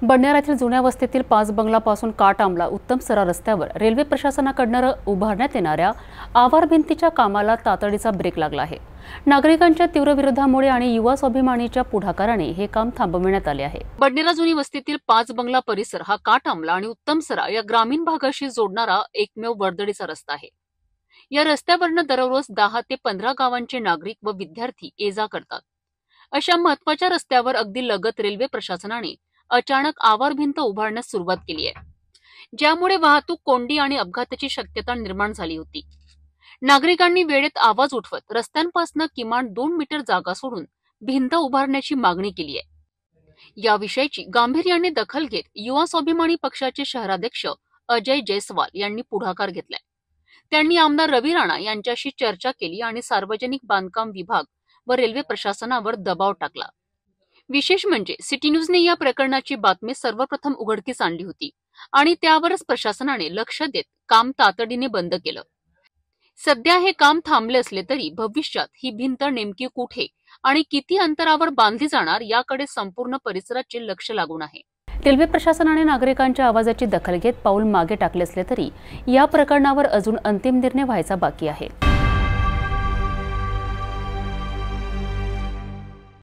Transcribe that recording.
बडनेरातील जुन्या वस्तीतील 5 बंगलापासून काटआंबला उत्तमसरा रस्त्यावर रेल्वे प्रशासनाकडून उभारण्यात येणाऱ्या आवार भिंतीच्या कामाला तातडीचा ब्रेक लागला आहे। नागरिकांच्या तीव्र विरोधामुळे आणि युवा स्वाभिमानीच्या पुढाकाराने हे काम थांबविण्यात आले आहे। बडनेरा जुनी वस्तीतील 5 बंगला परिसर हा काटआंबला आणि उत्तमसरा या ग्रामीण भागाशी जोडणारा एकमेव वर्दळीचा रस्ता आहे। या रस्त्यावरनं दररोज 10 ते 15 गावांचे नागरिक व विद्यार्थी ये-जा करतात। अशा महत्त्वाच्या रस्त्यावर अगदी लगत रेल्वे प्रशासनाने अचानक आवार भिंत उभारण्यास सुरुवात केली आहे, ज्यामुळे वाहतूक कोंडी आणि अपघाताची शक्यता निर्माण झाली होती। नागरिकांनी वेळेत आवाज उठवत रस्त्यांपासून किमान 2 मीटर जागा सोडून भिंत उभारण्याची मागणी केली आहे। या विषयाची गांभीर्याने दखल घेत युवा स्वाभिमानी पक्षाचे शहराध्यक्ष अजय जयस्वाल यांनी पुढाकार घेतलाय। त्यांनी आमदार रवी राणा यांच्याशी चर्चा केली आणि सार्वजनिक बांधकाम विभाग व रेल्वे प्रशासनावर दबाव टाकला। विशेष म्हणजे सिटी न्यूजने या प्रकरणाची बातमी सर्वप्रथम उघडकीस आणली होती आणि त्यावरच प्रशासनाने लक्ष देत काम तातडीने बंद केलं। सध्या हे काम थांबले असले तरी भविष्यात ही भिंत नेमकी कुठे आणि किती अंतरावर बांधली जाणार याकडे संपूर्ण परिसराचे लक्ष लागून आहे। रेल्वे प्रशासनाने नागरिकांच्या आवाजाची दखल घेत पाऊल मागे टाकले असले तरी या प्रकरणावर अजून अंतिम निर्णय व्हायचा बाकी आहे।